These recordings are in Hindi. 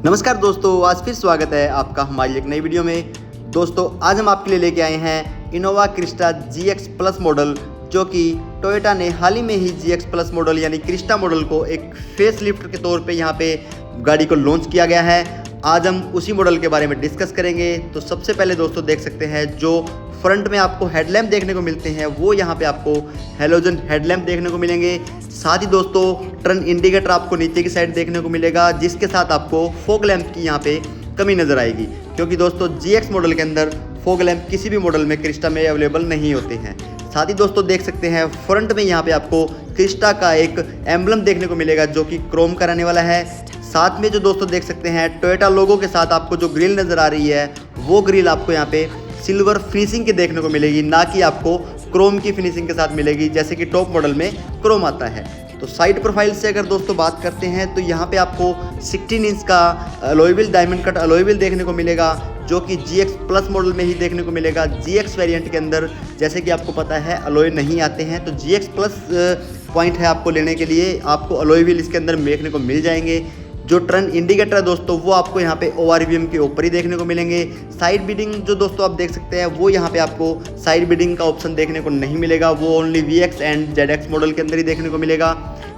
नमस्कार दोस्तों, आज फिर स्वागत है आपका हमारी एक नई वीडियो में। दोस्तों आज हम आपके लिए लेके आए हैं Innova Crysta GX plus model, जो कि टोयोटा ने हाल ही में ही GX प्लस मॉडल यानी क्रिस्टा मॉडल को एक फेस लिफ्ट के तौर पे यहाँ पे गाड़ी को लॉन्च किया गया है। आज हम उसी मॉडल के बारे में डिस्कस करेंगे। तो सबसे पहले दोस्तों देख सकते हैं जो फ्रंट में आपको हेडलैम्प देखने को मिलते हैं वो यहाँ पे आपको हेलोजन हेडलैम्प देखने को मिलेंगे। साथ ही दोस्तों टर्न इंडिकेटर आपको नीचे की साइड देखने को मिलेगा, जिसके साथ आपको फॉग लैंप की यहाँ पे कमी नज़र आएगी, क्योंकि दोस्तों GX मॉडल के अंदर फॉग लैंप किसी भी मॉडल में क्रिस्टा में अवेलेबल नहीं होते हैं। साथ ही दोस्तों देख सकते हैं फ्रंट में यहाँ पे आपको क्रिस्टा का एक एम्बलम देखने को मिलेगा, जो कि क्रोम का रहने वाला है। साथ में जो दोस्तों देख सकते हैं टोयोटा लोगो के साथ आपको जो ग्रिल नज़र आ रही है वो ग्रिल आपको यहाँ पे सिल्वर फिनिशिंग की देखने को मिलेगी, ना कि आपको क्रोम की फिनिशिंग के साथ मिलेगी जैसे कि टॉप मॉडल में क्रोम आता है। तो साइड प्रोफाइल से अगर दोस्तों बात करते हैं तो यहाँ पे आपको 16 इंच का alloy wheel diamond cut alloy wheel देखने को मिलेगा, जो कि GX प्लस मॉडल में ही देखने को मिलेगा। GX वेरिएंट के अंदर जैसे कि आपको पता है अलॉय नहीं आते हैं, तो GX प्लस पॉइंट है आपको लेने के लिए आपको अलॉय व्हील इसके अंदर देखने को मिल जाएंगे। जो टर्न इंडिकेटर है दोस्तों वो आपको यहाँ पे ORVM के ऊपर ही देखने को मिलेंगे। साइड बीडिंग जो दोस्तों आप देख सकते हैं वो यहाँ पे आपको साइड बीडिंग का ऑप्शन देखने को नहीं मिलेगा, वो only VX and ZX model के अंदर ही देखने को मिलेगा।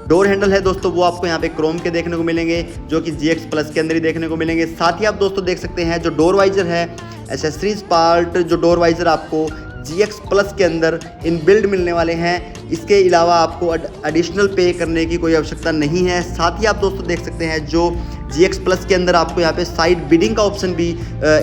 डोर हैंडल है दोस्तों वो आपको यहाँ पे क्रोम के देखने को मिलेंगे, जो कि GX प्लस के अंदर ही देखने को मिलेंगे। साथ ही आप दोस्तों देख सकते हैं जो डोर वाइजर है, एसेसरीज पार्ट जो डोर वाइजर आपको GX प्लस के अंदर इनबिल्ड मिलने वाले हैं। इसके अलावा आपको एडिशनल पे करने की कोई आवश्यकता नहीं है। साथ ही आप दोस्तों देख सकते हैं जो GX प्लस के अंदर आपको यहाँ पे साइड बीडिंग का ऑप्शन भी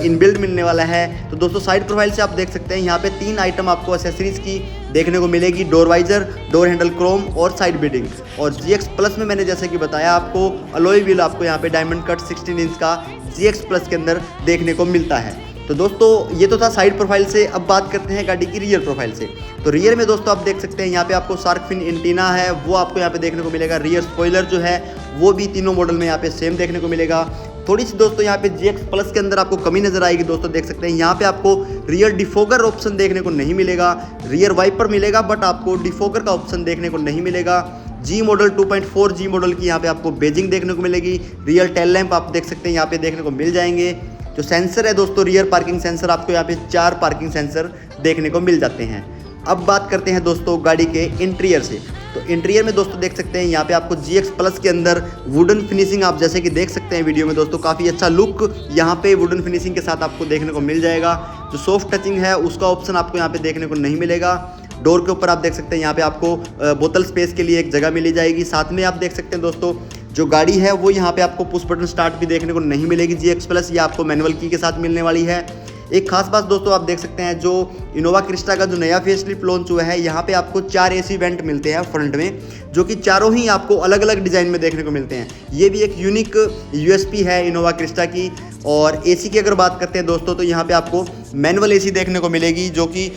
इनबिल्ड मिलने वाला है। तो दोस्तों साइड प्रोफाइल से आप देख सकते हैं यहाँ पे 3 आइटम आपको एसेसरीज की देखने को मिलेगी, door visor, door handle chrome और साइड बीडिंग। और GX प्लस में मैंने जैसे कि बताया आपको अलॉय व्हील आपको यहाँ पे डायमंड कट 16 इंच का GX प्लस के अंदर देखने को मिलता है। तो दोस्तों ये तो था साइड प्रोफाइल से। अब बात करते हैं गाड़ी की रियर प्रोफाइल से। तो रियर में दोस्तों आप देख सकते हैं यहाँ पे आपको शार्क फिन एंटीना है वो आपको यहाँ पे देखने को मिलेगा। रियर स्पॉइलर जो है वो भी तीनों मॉडल में यहाँ पे सेम देखने को मिलेगा। थोड़ी सी दोस्तों यहाँ पे GX प्लस के अंदर आपको कमी नजर आएगी। दोस्तों देख सकते हैं यहाँ पे आपको रियर डिफोगर ऑप्शन देखने को नहीं मिलेगा, रियर वाइपर मिलेगा बट आपको डिफोगर का ऑप्शन देखने को नहीं मिलेगा। G मॉडल 2.4 G मॉडल की यहाँ पे आपको बेजिंग देखने को मिलेगी। रियर टेल लैंप आप देख सकते हैं यहाँ पे देखने को मिल जाएंगे। जो सेंसर है दोस्तों रियर पार्किंग सेंसर आपको यहाँ पे 4 पार्किंग सेंसर देखने को मिल जाते हैं। अब बात करते हैं दोस्तों गाड़ी के इंटीरियर से। तो इंटीरियर में दोस्तों देख सकते हैं यहाँ पे आपको GX प्लस के अंदर वुडन फिनिशिंग आप जैसे कि देख सकते हैं वीडियो में दोस्तों, काफ़ी अच्छा लुक यहाँ पे वुडन फिनिशिंग के साथ आपको देखने को मिल जाएगा। जो सॉफ्ट टचिंग है उसका ऑप्शन आपको यहाँ पे देखने को नहीं मिलेगा। डोर के ऊपर आप देख सकते हैं यहाँ पे आपको बोतल स्पेस के लिए एक जगह मिली जाएगी। साथ में आप देख सकते हैं दोस्तों जो गाड़ी है वो यहाँ पे आपको पुश बटन स्टार्ट भी देखने को नहीं मिलेगी GX प्लस, ये आपको मैनुअल की के साथ मिलने वाली है। एक खास बात दोस्तों आप देख सकते हैं जो इनोवा क्रिस्टा का जो नया फेसलिफ्ट लॉन्च हुआ है यहाँ पे आपको 4 AC वेंट मिलते हैं फ्रंट में, जो कि चारों ही आपको अलग अलग डिज़ाइन में देखने को मिलते हैं। ये भी एक यूनिक USP है इनोवा क्रिस्टा की। और AC की अगर बात करते हैं दोस्तों तो यहाँ पे आपको मैनुअल AC देखने को मिलेगी, जो कि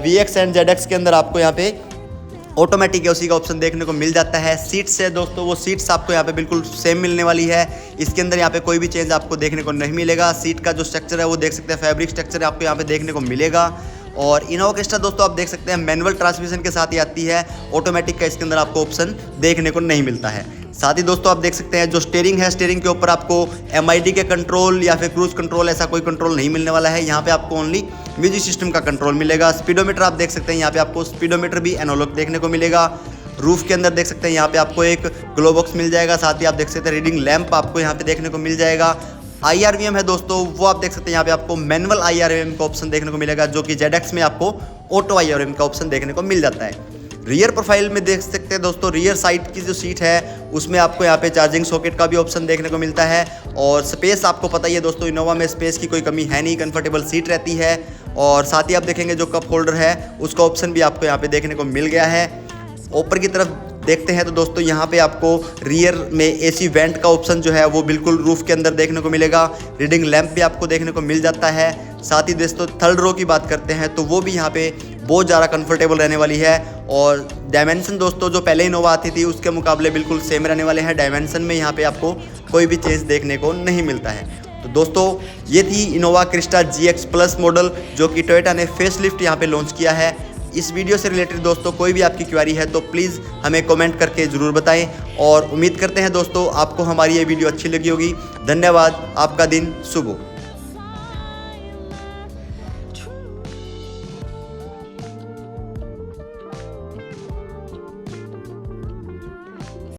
VX एंड ZX के अंदर आपको यहाँ पे ऑटोमेटिक एसी का ऑप्शन देखने को मिल जाता है। सीट्स है दोस्तों वो सीट्स आपको यहाँ पे बिल्कुल सेम मिलने वाली है, इसके अंदर यहाँ पे कोई भी चेंज आपको देखने को नहीं मिलेगा। सीट का जो स्ट्रक्चर है वो देख सकते हैं फैब्रिक स्ट्रक्चर आपको यहाँ पे देखने को मिलेगा। और इनोवा क्रिस्टा दोस्तों आप देख सकते हैं मैनुअल ट्रांसमिशन के साथ ही आती है, ऑटोमेटिक का इसके अंदर आपको ऑप्शन देखने को नहीं मिलता है। साथ ही दोस्तों आप देख सकते हैं जो स्टीयरिंग है, स्टीयरिंग के ऊपर आपको MID के कंट्रोल या फिर क्रूज कंट्रोल ऐसा कोई कंट्रोल नहीं मिलने वाला है। यहाँ पे आपको ओनली म्यूजिक सिस्टम का कंट्रोल मिलेगा। स्पीडोमीटर आप देख सकते हैं यहाँ पे आपको स्पीडोमीटर भी एनालॉग देखने को मिलेगा। रूफ के अंदर देख सकते हैं यहाँ पे आपको एक ग्लो बॉक्स मिल जाएगा। साथ ही आप देख सकते हैं रीडिंग लैंप आपको यहाँ पे देखने को मिल जाएगा। IRVM है दोस्तों वो आप देख सकते हैं यहाँ पे आपको मैनुअल IRVM का ऑप्शन देखने को मिलेगा, जो कि ZX में आपको ऑटो IRVM का ऑप्शन देखने को मिल जाता है। रियर प्रोफाइल में देख सकते हैं दोस्तों रियर साइड की जो सीट है उसमें आपको यहाँ पे चार्जिंग सॉकेट का भी ऑप्शन देखने को मिलता है। और स्पेस आपको पता ही है दोस्तों इनोवा में स्पेस की कोई कमी है नहीं, कंफर्टेबल सीट रहती है। और साथ ही आप देखेंगे जो कप होल्डर है उसका ऑप्शन भी आपको यहाँ पे देखने को मिल गया है। ऊपर की तरफ देखते हैं तो दोस्तों यहाँ पे आपको रियर में AC वेंट का ऑप्शन जो है वो बिल्कुल रूफ के अंदर देखने को मिलेगा। रीडिंग लैंप भी आपको देखने को मिल जाता है। साथ ही दोस्तों थर्ड रो की बात करते हैं तो वो भी यहाँ पे बहुत ज़्यादा कंफर्टेबल रहने वाली है। और डायमेंशन दोस्तों जो पहले इनोवा आती थी उसके मुकाबले बिल्कुल सेम रहने वाले हैं। डायमेंशन में यहाँ पे आपको कोई भी चेंज देखने को नहीं मिलता है। तो दोस्तों ये थी Innova Crysta GX plus model, जो कि टोयोटा ने फेसलिफ्ट यहाँ पे लॉन्च किया है। इस वीडियो से रिलेटेड दोस्तों कोई भी आपकी क्वेरी है तो प्लीज़ हमें कमेंट करके ज़रूर बताएं और उम्मीद करते हैं दोस्तों आपको हमारी ये वीडियो अच्छी लगी होगी। धन्यवाद, आपका दिन शुभ हो।